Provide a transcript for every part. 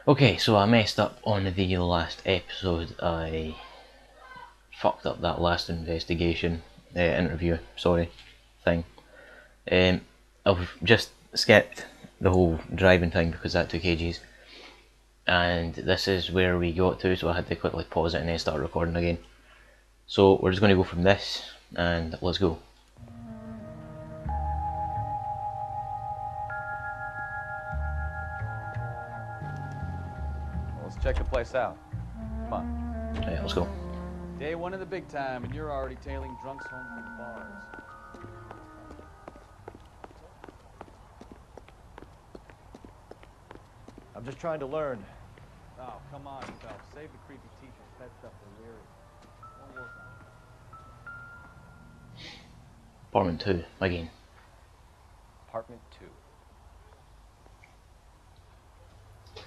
Okay, so I messed up on the last episode. I fucked up that last investigation, interview, sorry, thing. I've just skipped the whole driving thing because that took ages. And this is where we got to, so I had to quickly pause it and then start recording again. So we're just going to go from this, and let's go. Let's check the place out. Come on. Right, let's go. Day one of the big time, and you're already tailing drunks home from the bars. I'm just trying to learn. Oh, come on, Phelps. Save the creepy teachers. That stuff they're weary. Don't work on it. Apartment 2, again. Apartment 2.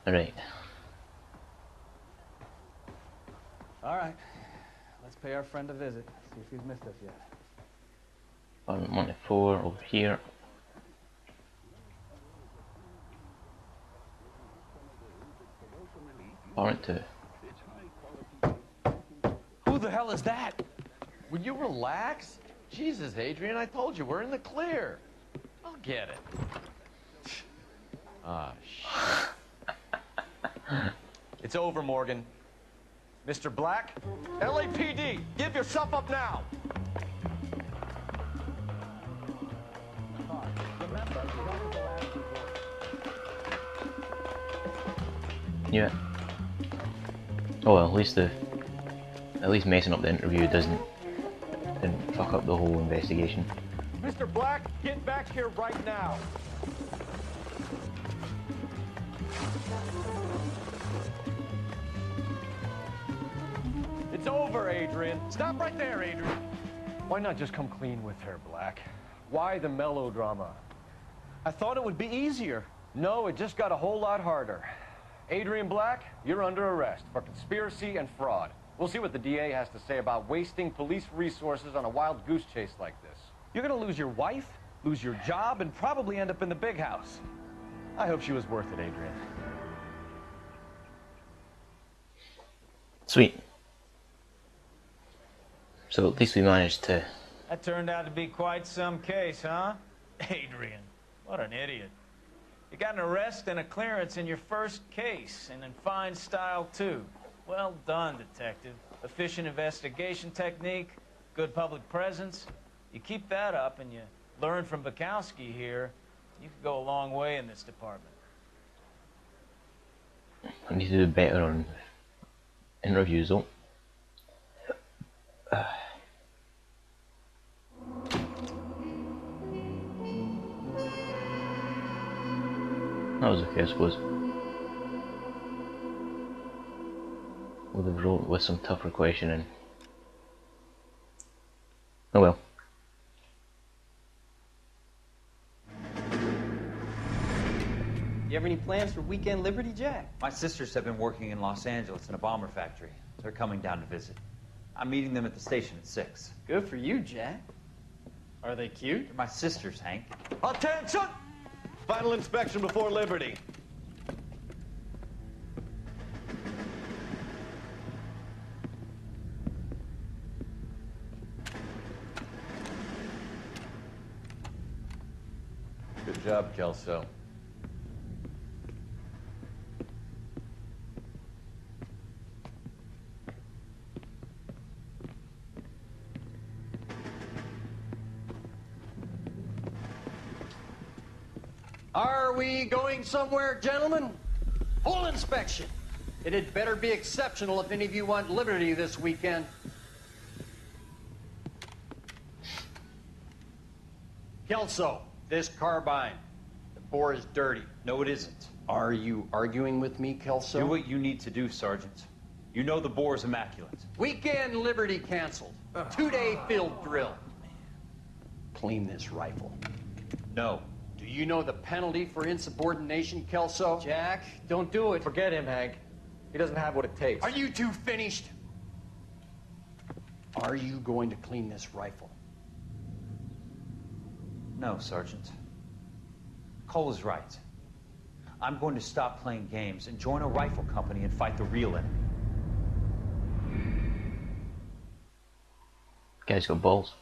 Alright. All right. Let's pay our friend a visit. See if he's missed us yet. Apartment 1 to 4 over here. Apartment 2. Who the hell is that? Will you relax? Jesus, Adrian, I told you, we're in the clear. I'll get it. Ah, shit. It's over, Morgan. Mr. Black, LAPD, give yourself up now. Yeah. Oh well, at least messing up the interview didn't fuck up the whole investigation. Mr. Black, get back here right now. It's over, Adrian. Stop right there, Adrian. Why not just come clean with her, Black? Why the melodrama? I thought it would be easier. No, it just got a whole lot harder. Adrian Black, you're under arrest for conspiracy and fraud. We'll see what the DA has to say about wasting police resources on a wild goose chase like this. You're gonna lose your wife, lose your job, and probably end up in the big house. I hope she was worth it, Adrian. Sweet. So at least we managed to... That turned out to be quite some case, huh? Adrian, what an idiot. You got an arrest and a clearance in your first case, and in fine style, too. Well done, detective. Efficient investigation technique, good public presence. You keep that up and you learn from Bukowski here, you could go a long way in this department. I need to do better on interviews though. That was okay, I suppose. Would have wrote with some tougher questioning. Oh well. You have any plans for weekend Liberty, Jack? My sisters have been working in Los Angeles in a bomber factory. They're coming down to visit. I'm meeting them at the station at 6. Good for you, Jack. Are they cute? They're my sisters, Hank. Attention! Final inspection before Liberty. Good job, Kelso. Are we going somewhere, gentlemen? Full inspection. It had better be exceptional if any of you want liberty this weekend. Kelso, this carbine. The bore is dirty. No, it isn't. Are you arguing with me, Kelso? Do what you need to do, Sergeant. You know the bore's immaculate. Weekend liberty canceled. 2-day field drill. Clean this rifle. No. Do you know the penalty for insubordination, Kelso? Jack, don't do it. Forget him, Hank. He doesn't have what it takes. Are you two finished? Are you going to clean this rifle? No, Sergeant. Cole is right. I'm going to stop playing games and join a rifle company and fight the real enemy. Guy's got balls.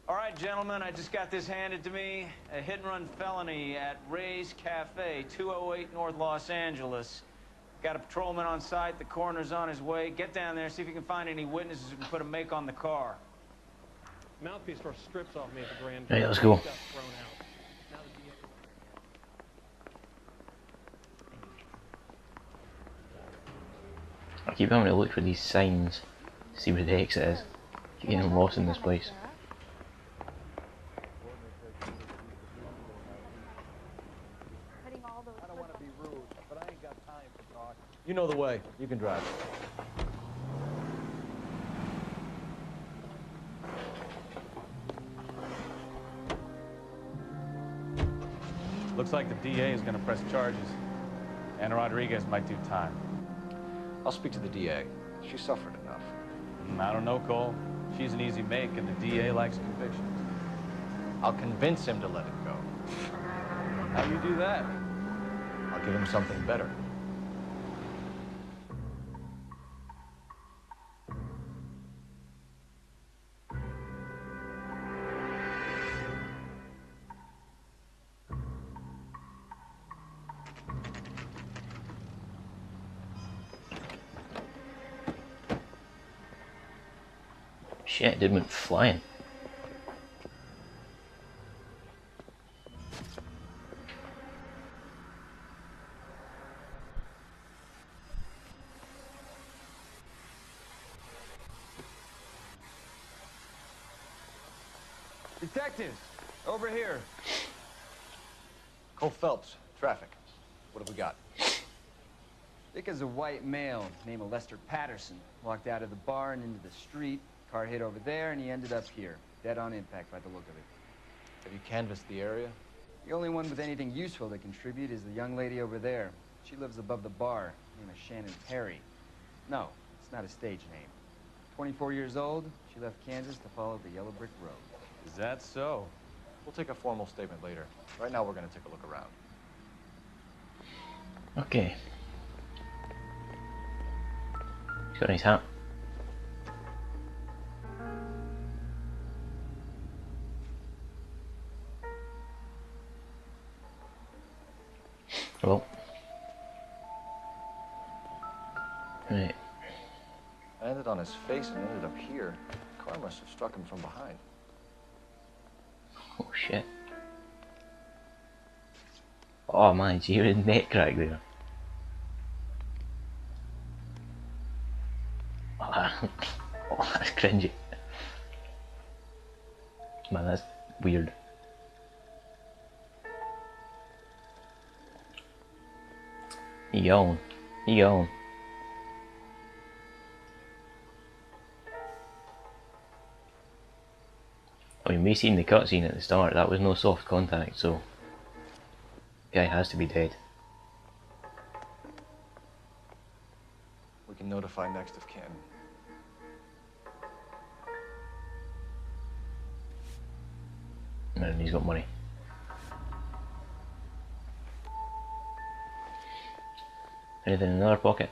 All right, gentlemen, I just got this handed to me. A hit-and-run felony at Ray's Cafe, 208 North Los Angeles. Got a patrolman on site. The coroner's on his way. Get down there, see if you can find any witnesses who can put a make on the car. Mouthpiece tore strips off me at the grand. Right, let's go. Got thrown out. Now the DA I keep having to look for these signs to see where the exit is. Keep getting lost in this place. I don't want to be rude, but I ain't got time for talk. You know the way. You can drive. Looks like the DA is going to press charges. Anna Rodriguez might do time. I'll speak to the DA. She suffered enough. I don't know, Cole. She's an easy make, and the DA likes convictions. I'll convince him to let it go. How do you do that? I'll give him something better. Shit, dude went flying. Detectives, over here. Cole Phelps, traffic. What have we got? Dick is a white male named Lester Patterson. Walked out of the bar and into the street. Car hit over there, and he ended up here. Dead on impact by the look of it. Have you canvassed the area? The only one with anything useful to contribute is the young lady over there. She lives above the bar. Name is Shannon Perry. No, it's not a stage name. 24 years old, she left Kansas to follow the yellow brick road. Is that so? We'll take a formal statement later. Right now, we're going to take a look around. Okay. He's got a nice hat. Well. Right. Landed on his face and ended up here. The car must have struck him from behind. Oh shit. Oh man, you're in neck crack there. Oh, that's cringy. Man, that's weird. You going? You going? I mean, we seen the cutscene at the start. That was no soft contact, so guy has to be dead. We can notify next of kin. And he's got money. Anything in another pocket?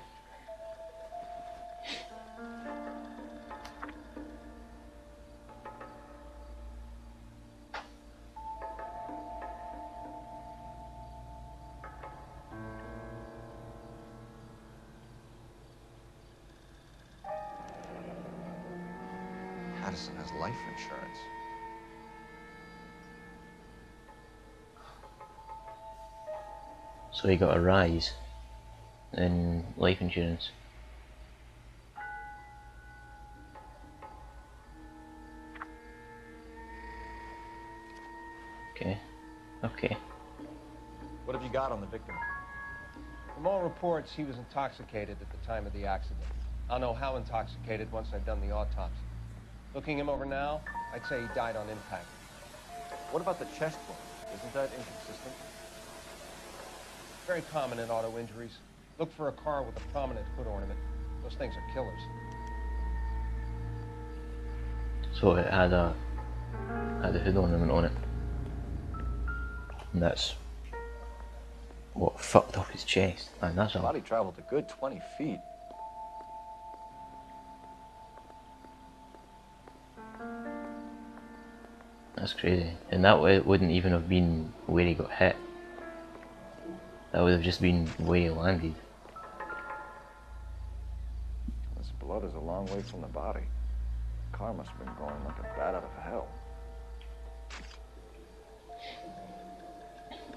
Addison has life insurance. So he got a rise in life insurance. Okay. got on the victim? From all reports, he was intoxicated at the time of the accident. I'll know how intoxicated once I've done the autopsy. Looking him over now, I'd say he died on impact. What about the chest wound? Isn't that inconsistent? Very common in auto injuries. Look for a car with a prominent hood ornament. Those things are killers. So it had a hood ornament on it, and that's what fucked up his chest. And that's The all. body traveled a good 20 feet. That's crazy. And that way it wouldn't even have been where he got hit. That would have just been where he landed. This blood is a long way from the body. The car must have been going like a bat out of hell.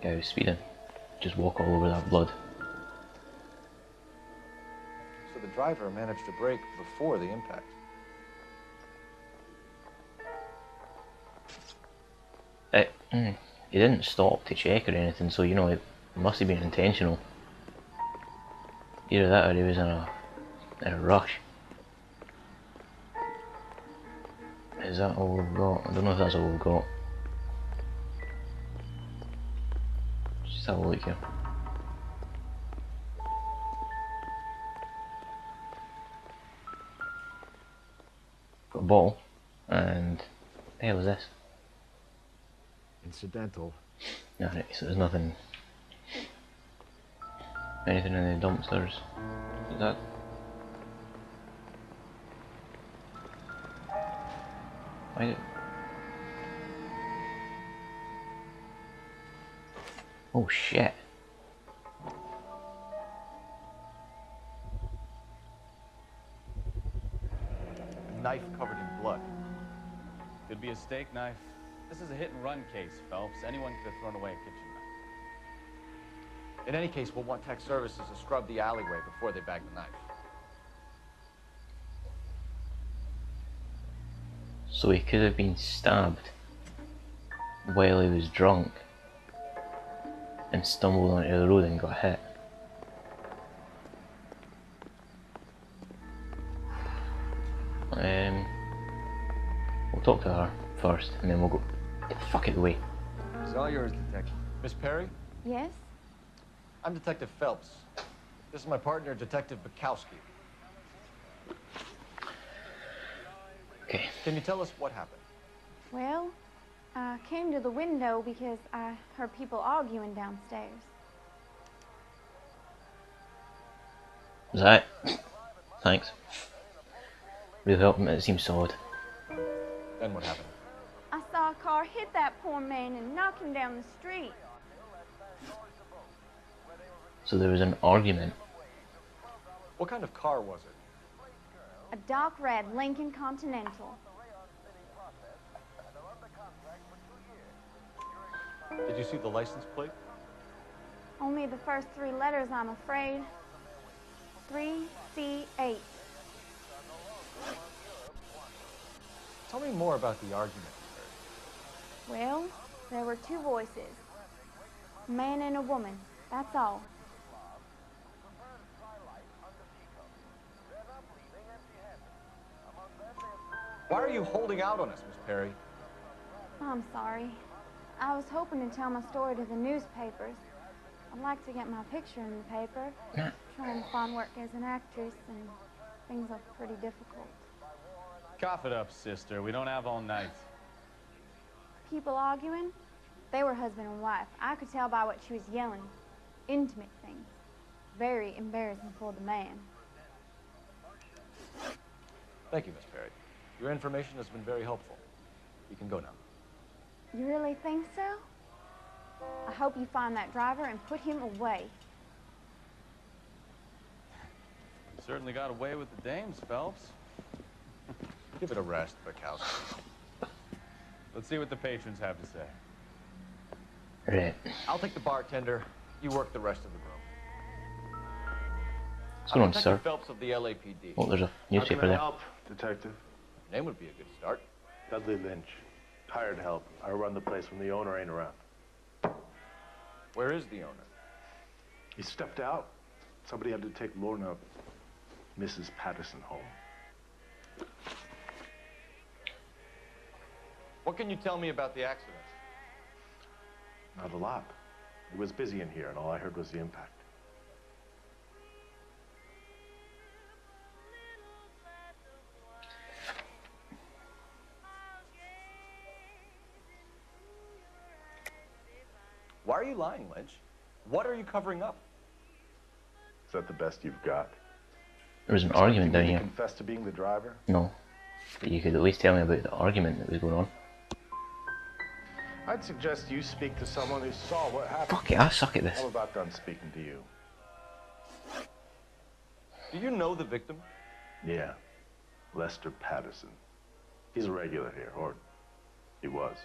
Guy was speeding. Just walk all over that blood. So the driver managed to brake before the impact. He didn't stop to check or anything, so you know it must have been intentional. Either that or he was in a rush. Is that all we've got? I don't know if that's all we've got. Just have a look here. Got a ball, and the hell is this? Incidental. Alright, so there's nothing. Anything in the dumpsters? Is that? Why did... Oh shit. A knife covered in blood. Could be a steak knife. This is a hit-and-run case, Phelps. Anyone could have thrown away a kitchen knife. In any case, we'll want tech services to scrub the alleyway before they bag the knife. So he could have been stabbed while he was drunk and stumbled onto the road and got hit. We'll talk to her first and then we'll go. Get the fuck out of the way. It's all yours, Detective. Miss Perry, Yes? I'm Detective Phelps. This is my partner, Detective Bukowski. Okay. Can you tell us what happened? Well, I came to the window because I heard people arguing downstairs. Is that it? Thanks. Really helped me, it seems solid. Then what happened? I saw a car hit that poor man and knock him down the street. So there was an argument. What kind of car was it? A dark red Lincoln Continental. Did you see the license plate? Only the first three letters, I'm afraid. 3C8. Tell me more about the argument. Well, there were two voices. A man and a woman, that's all. Why are you holding out on us, Miss Perry? I'm sorry. I was hoping to tell my story to the newspapers. I'd like to get my picture in the paper. Trying to find work as an actress, and things are pretty difficult. Cough it up, sister. We don't have all night. People arguing? They were husband and wife. I could tell by what she was yelling. Intimate things. Very embarrassing for the man. Thank you, Miss Perry. Your information has been very helpful. You can go now. You really think so? I hope you find that driver and put him away. You certainly got away with the dames, Phelps. Give it a rest, Bukowski. Let's see what the patrons have to say. Right. I'll take the bartender. You work the rest of the room. What's going on, Detective sir? Phelps of the LAPD. Oh, there's a newspaper How can I there. help, Detective? Name would be a good start. Dudley Lynch. Hired help. I run the place when the owner ain't around. Where is the owner? He stepped out. Somebody had to take Lorna, Mrs. Patterson, home. What can you tell me about the accident? Not a lot. It was busy in here, and all I heard was the impact. Why are you lying, Lynch? What are you covering up? Is that the best you've got? There was an Expect argument you down to here. confess to being the driver? No. But you could at least tell me about the argument that was going on. I'd suggest you speak to someone who saw what happened. Fuck it, I suck at this. I'm about done speaking to you. Do you know the victim? Yeah. Lester Patterson. He's a regular here, or he was.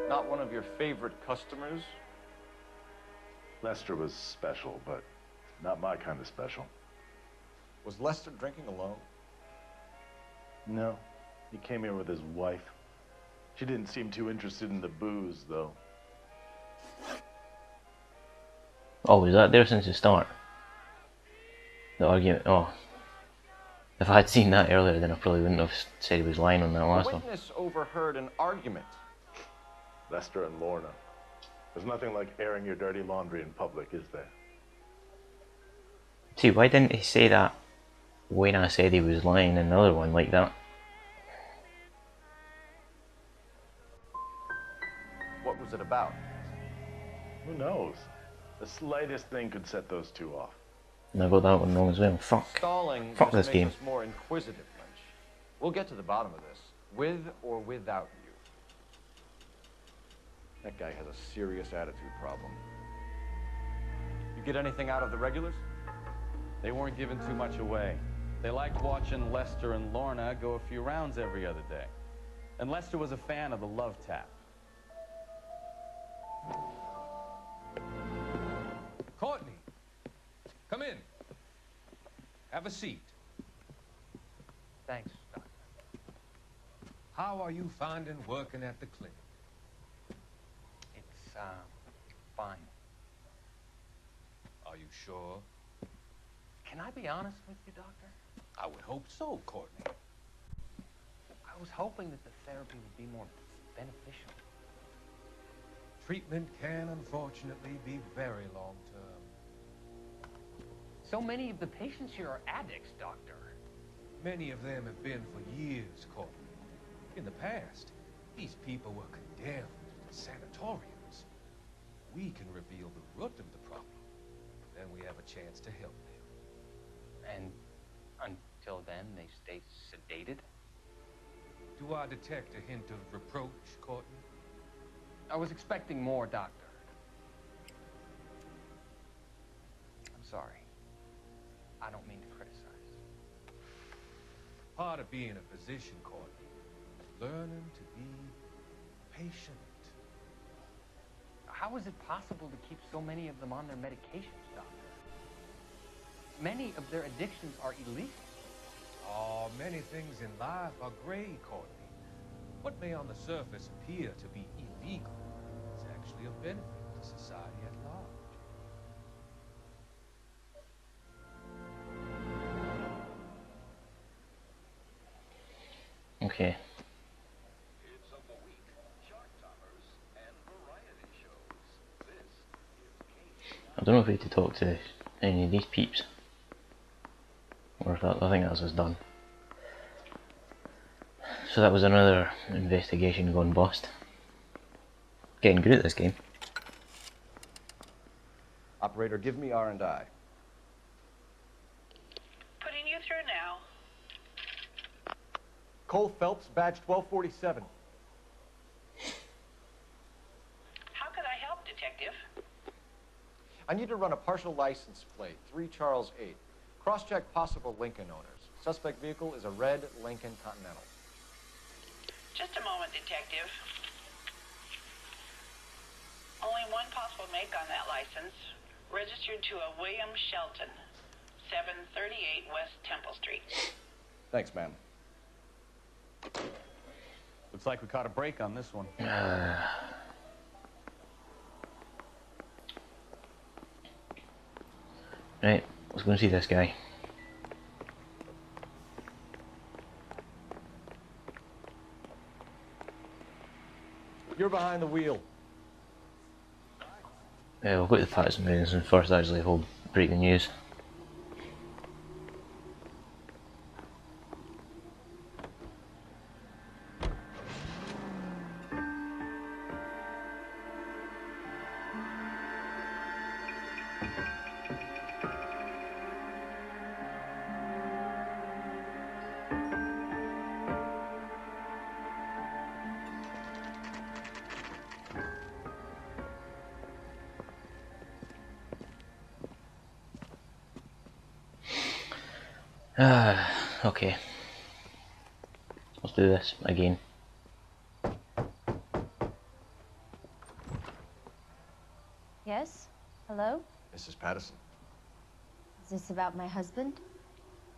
Not one of your favorite customers? Lester was special, but not my kind of special. Was Lester drinking alone? No. He came here with his wife. She didn't seem too interested in the booze, though. Oh, was that there since the start? The argument, oh. If I had seen that earlier, then I probably wouldn't have said he was lying on that last The one. witness overheard an argument. Lester and Lorna. There's nothing like airing your dirty laundry in public, is there? See, why didn't he say that when I said he was lying in another one like that? What was it about? Who knows? The slightest thing could set those two off. And I got that one wrong as well. Fuck. Stalling Fuck just this makes game. us more inquisitive, Lynch. We'll get to the bottom of this, with or without you. That guy has a serious attitude problem. You get anything out of the regulars? They weren't giving too much away. They liked watching Lester and Lorna go a few rounds every other day. And Lester was a fan of the love tap. Courtney, come in. Have a seat. Thanks, Doctor. How are you finding working at the clinic? It's, fine. Are you sure? Can I be honest with you, Doctor? I would hope so, Courtney. I was hoping that the therapy would be more beneficial. Treatment can unfortunately be very long-term. So many of the patients here are addicts, Doctor. Many of them have been for years, Courtney. In the past, these people were condemned to sanatoriums. We can reveal the root of the problem. Then we have a chance to help them. And until then, they stay sedated? Do I detect a hint of reproach, Courtney? I was expecting more, Doctor. I'm sorry. I don't mean to criticize. Part of being a physician, Courtney, is learning to be patient. How is it possible to keep so many of them on their medications, Doctor? Many of their addictions are illegal. Oh, many things in life are gray, Courtney. What may on the surface appear to be illegal is actually a benefit to society at large. Okay. I don't know if we need to talk to any of these peeps. Or if that, I think that's us done. So that was another investigation gone bust. Getting good at this game. Operator, give me R&I. Putting you through now. Cole Phelps, badge 1247. How could I help, Detective? I need to run a partial license plate, 3 Charles 8. Cross-check possible Lincoln owners. Suspect vehicle is a red Lincoln Continental. Just a moment, Detective. Only one possible make on that license. Registered to a William Shelton, 738 West Temple Street. Thanks, ma'am. Looks like we caught a break on this one. Right, let's go and see this guy. You're behind the wheel. We'll go to the facts and meetings and first actually we'll break the news. Okay. Let's do this again. Yes? Hello? Mrs. Patterson. Is this about my husband?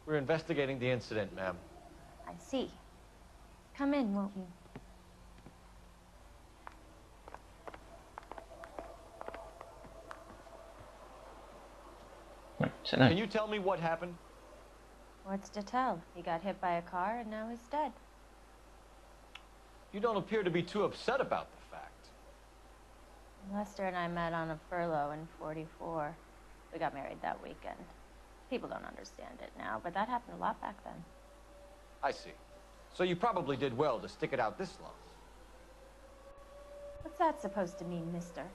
We're investigating the incident, ma'am. I see. Come in, won't you? Right, sit down. Can you tell me what happened? What's to tell? He got hit by a car and now he's dead. You don't appear to be too upset about the fact. Lester and I met on a furlough in '44. We got married that weekend. People don't understand it now, but that happened a lot back then. I see. So you probably did well to stick it out this long. What's that supposed to mean, mister?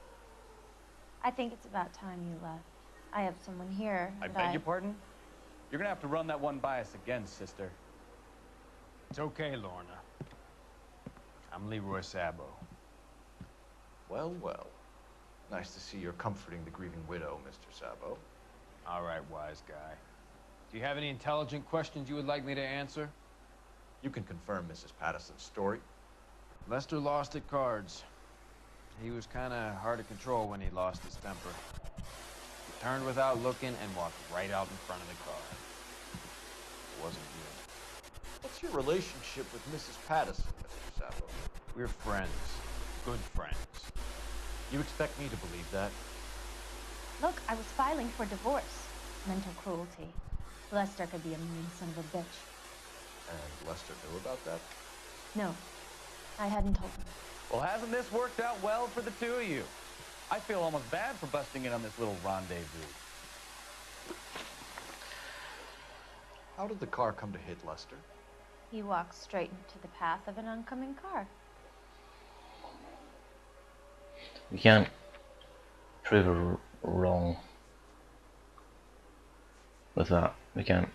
I think it's about time you left. I have someone here I that beg your pardon? You're gonna have to run that one by us again, sister. It's okay, Lorna. I'm Leroy Sabo. Well, well. Nice to see you're comforting the grieving widow, Mr. Sabo. All right, wise guy. Do you have any intelligent questions you would like me to answer? You can confirm Mrs. Patterson's story. Lester lost at cards. He was kind of hard to control when he lost his temper. He turned without looking and walked right out in front of the car. It wasn't good. What's your relationship with Mrs. Patterson, Mr. Sabo? We're friends. Good friends. You expect me to believe that? Look, I was filing for divorce. Mental cruelty. Lester could be a mean son of a bitch. And Lester knew about that? No, I hadn't told him. Well, hasn't this worked out well for the two of you? I feel almost bad for busting in on this little rendezvous. How did the car come to hit Lester? He walked straight into the path of an oncoming car. We can't prove her wrong with that. We can't.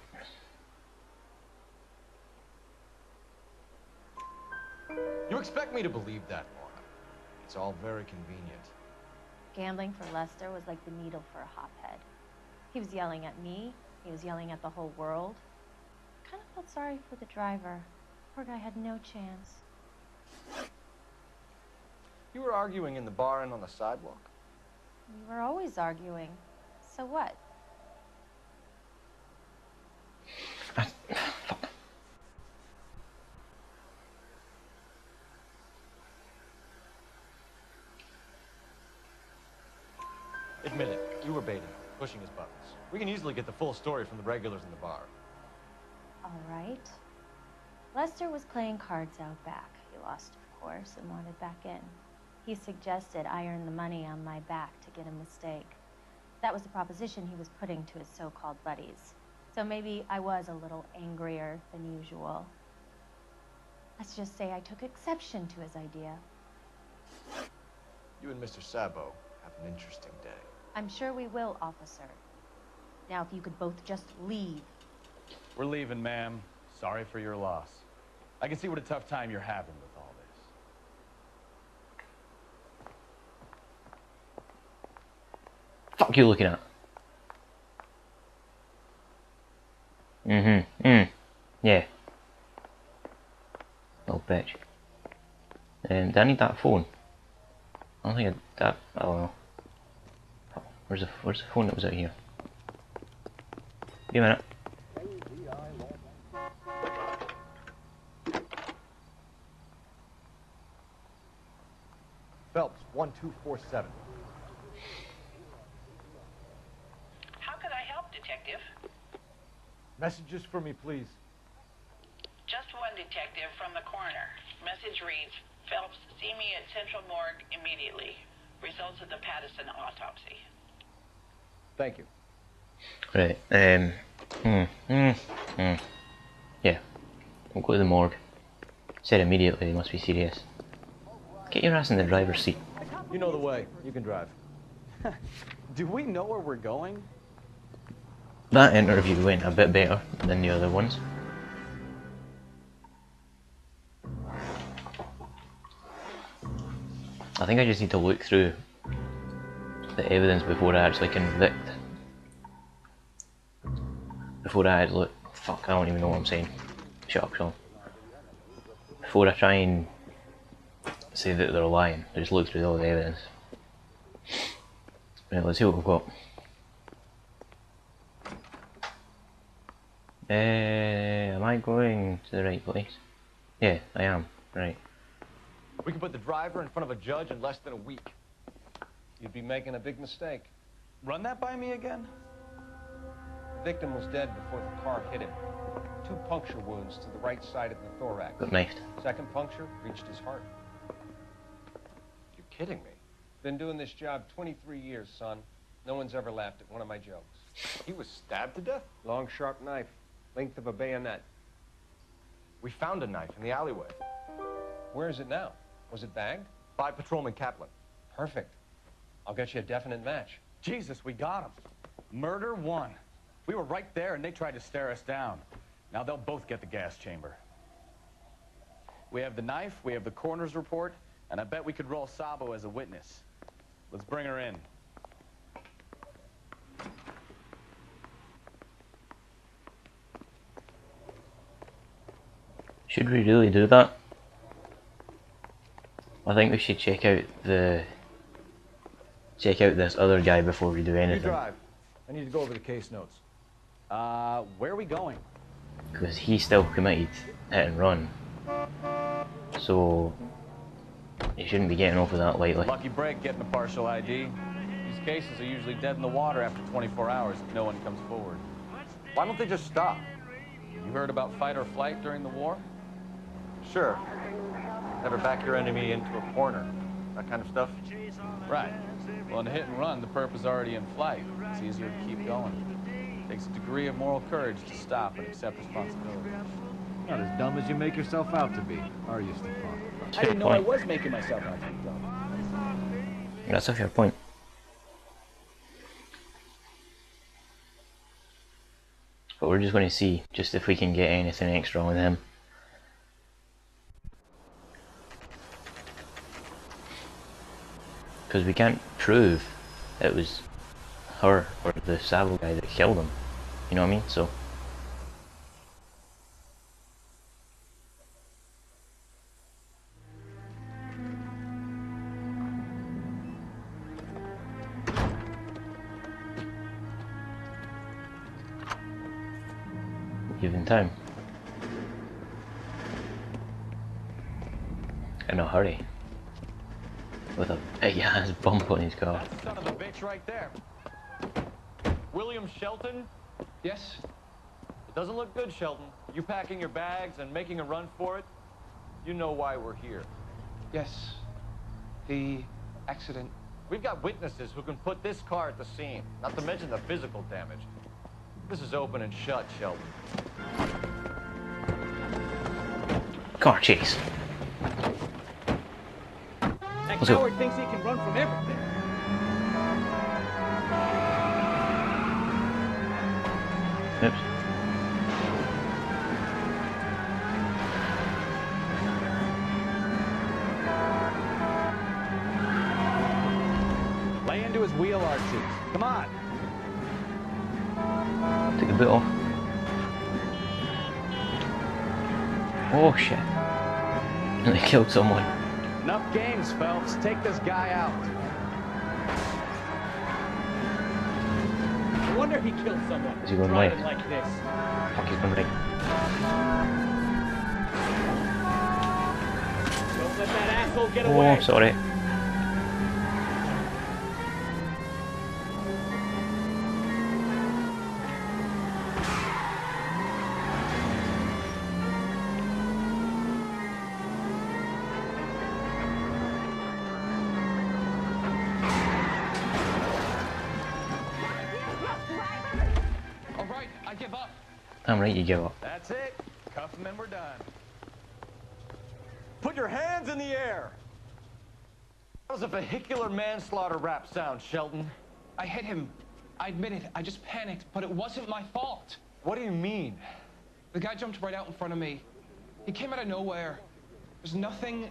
You expect me to believe that, Lorna? It's all very convenient. Gambling for Lester was like the needle for a hophead. He was yelling at me. He was yelling at the whole world. I kind of felt sorry for the driver. Poor guy had no chance. You were arguing in the bar and on the sidewalk? We were always arguing. So what? Admit it, you were baiting him, pushing his buttons. We can easily get the full story from the regulars in the bar. All right. Lester was playing cards out back. He lost, of course, and wanted back in. He suggested I earn the money on my back to get a mistake. That was the proposition he was putting to his so-called buddies. So maybe I was a little angrier than usual. Let's just say I took exception to his idea. You and Mr. Sabo have an interesting day. I'm sure we will, officer. Now, if you could both just leave. We're leaving, ma'am. Sorry for your loss. I can see what a tough time you're having with all this. Fuck you looking at? Yeah. Little bitch. Do I need that phone? I don't think I don't know. Where's the phone that was out here? Give me a minute. Phelps, 1247. How could I help Messages for me, please. Just one detective from the coroner. Message reads, Phelps, see me at Central Morgue immediately. Results of the Pattison autopsy. Thank you. Right, yeah, we'll go to the morgue. Said immediately, they must be serious. Get your ass in the driver's seat. You know the way. You can drive. Do we know where we're going? That interview went a bit better than the other ones. I think I just need to look through the evidence before I actually convict. Before I actually... Fuck, I don't even know what I'm saying. Shut up, Sean. Before I try and say that they're lying, I just look through all the evidence. Right, let's see what we've got. Am I going to the right place? Yeah, I am. Right. We can put the driver in front of a judge in less than a week. You'd be making a big mistake. Run that by me again? The victim was dead before the car hit him. 2 puncture wounds to the right side of the thorax. Got knifed. Second puncture reached his heart. You're kidding me. Been doing this job 23 years, son. No one's ever laughed at one of my jokes. He was stabbed to death? Long, sharp knife. Length of a bayonet. We found a knife in the alleyway. Where is it now? Was it bagged? By Patrolman Kaplan. Perfect. I'll get you a definite match. Jesus, we got him. Murder 1. We were right there and they tried to stare us down. Now they'll both get the gas chamber. We have the knife, we have the coroner's report, and I bet we could roll Sabo as a witness. Let's bring her in. Should we really do that? I think we should check out this other guy before we do You anything. drive. I need to go over the case notes. Where are we going? Because he still committed hit and run. So he shouldn't be getting off of that lightly. Lucky break getting a partial ID. These cases are usually dead in the water after 24 hours if no one comes forward. Why don't they just stop? You heard about fight or flight during the war? Sure. Never back your enemy into a corner. That kind of stuff. Right. Well, in a hit and run, the perp is already in flight. It's easier to keep going. Takes a degree of moral courage to stop and accept responsibility. Not as dumb as you make yourself out to be, are you, Stefan? I didn't know I was making myself out to be dumb. That's a fair point. But we're just going to see just if we can get anything extra on him. Because we can't prove it was her or the Sabo guy that killed him. You know what I mean? So. Given time. In a hurry. With a big ass bump on his car. That's the son of a bitch right there. William Shelton? Yes? It doesn't look good, Shelton. You packing your bags and making a run for it? You know why we're here. Yes. The accident. We've got witnesses who can put this car at the scene, not to mention the physical damage. This is open and shut, Shelton. Car chase. That coward thinks he can run from everything. Oops. Lay into his wheel arches. Come on. Take the boot off. Oh shit. And they killed someone. Enough games, Phelps. Take this guy out. No wonder he killed someone. Is he going driving right? like this. Fuck, he's going right. Don't let that asshole get Oh, away. sorry. I'm right, you give up. That's it. Cuff him and we're done. Put your hands in the air. That was a vehicular manslaughter rap sound, Shelton. I hit him. I admit it. I just panicked, but it wasn't my fault. What do you mean? The guy jumped right out in front of me. He came out of nowhere. There's nothing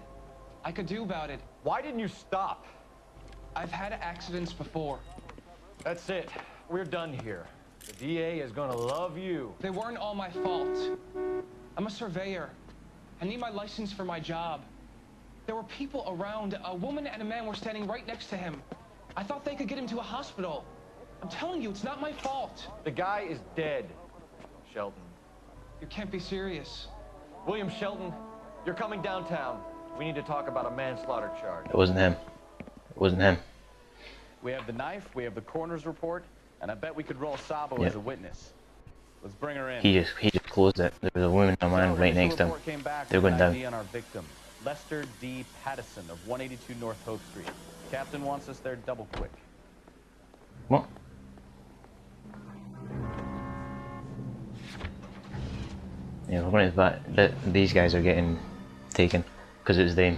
I could do about it. Why didn't you stop? I've had accidents before. That's it. We're done here. The DA is gonna love you. They weren't all my fault. I'm a surveyor. I need my license for my job. There were people around. A woman and a man were standing right next to him. I thought they could get him to a hospital. I'm telling you, it's not my fault. The guy is dead, Shelton. You can't be serious. William Shelton, you're coming downtown. We need to talk about a manslaughter charge. It wasn't him. It wasn't him. We have the knife, we have the coroner's report, and I bet we could roll Sabo as a witness. Let's bring her in. He just closed it. There was a woman and a man right next to him. They're going down. On our victim, Lester D. Pattison of 182 North Hope Street. Captain wants us there double quick. What? Yeah, we're going to that. These guys are getting taken because it's them.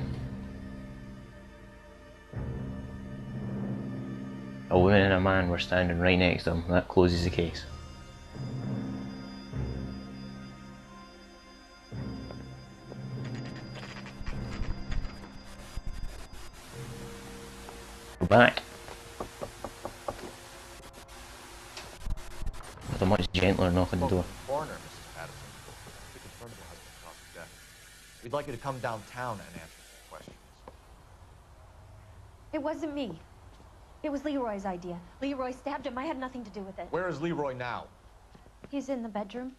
A woman and a man were standing right next to them. That closes the case. We're back. With a much gentler knock on the door. Coroner, Mrs. Patterson. We confirmed your husband's cause of death. We'd like you to come downtown and answer some questions. It wasn't me. It was Leroy's idea. Leroy stabbed him. I had nothing to do with it. Where is Leroy now? He's in the bedroom.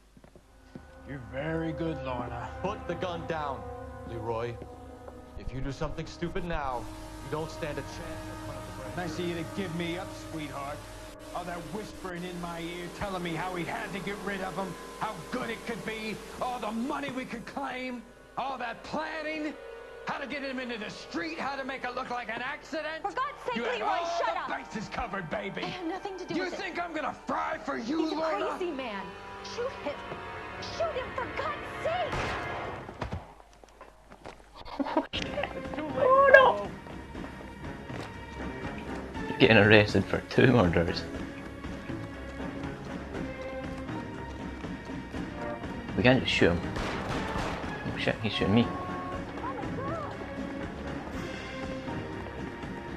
You're very good, Lorna. Put the gun down, Leroy. If you do something stupid now, you don't stand a chance in front of the grand Nice of you to give me up, sweetheart. All that whispering in my ear telling me how we had to get rid of him, how good it could be, all the money we could claim, all that planning, how to get him into the street, how to make it look like an accident. For God's sake, you had Leroy, all shut the up. bases covered, baby. I have nothing to do you with it. think I'm gonna fry for you, He's a Lorna? crazy man. Shoot him. Shoot him, for God's sake. Oh no! You're getting arrested for 2 murders. We can't just shoot him. Oh shit, he's shooting me.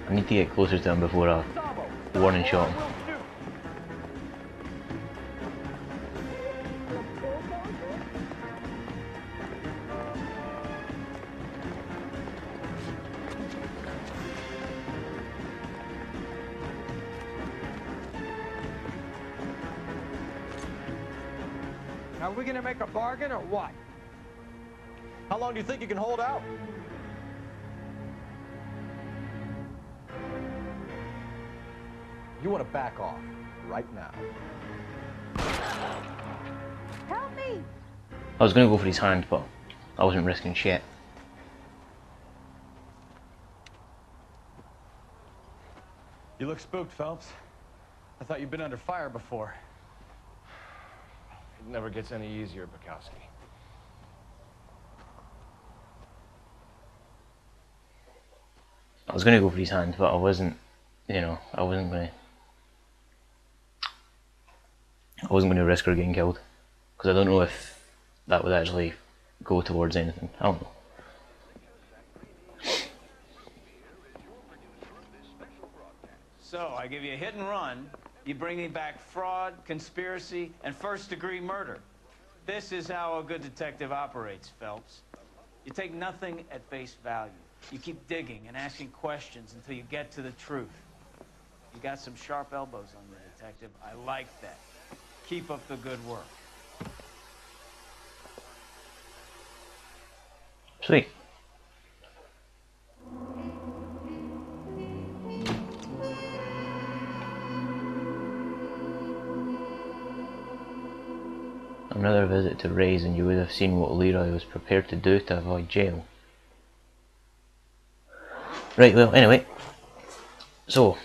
I need to get closer to him before I warning shot him. Are we gonna make a bargain or what? How long do you think you can hold out? You want to back off right now. Help me. I was gonna go for his hand, but I wasn't risking shit. You look spooked, Phelps. I thought you'd been under fire before. It never gets any easier, Bukowski. I was gonna go for his hand, but I wasn't, you know, I wasn't gonna risk her getting killed. Because I don't know if that would actually go towards anything. I don't know. So, I give you a hit and run, you bring me back fraud, conspiracy, and first-degree murder. This is how a good detective operates, Phelps. You take nothing at face value. You keep digging and asking questions until you get to the truth. You got some sharp elbows on you, detective. I like that. Keep up the good work. Sweet. Another visit to Ray's and you would have seen what Leroy was prepared to do to avoid jail. Right, well, anyway. So,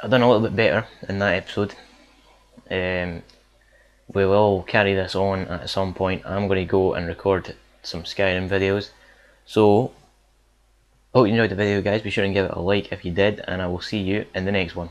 I've done a little bit better in that episode. we will carry this on at some point. I'm going to go and record some Skyrim videos. So, hope you enjoyed the video guys, be sure and give it a like if you did, and I will see you in the next one.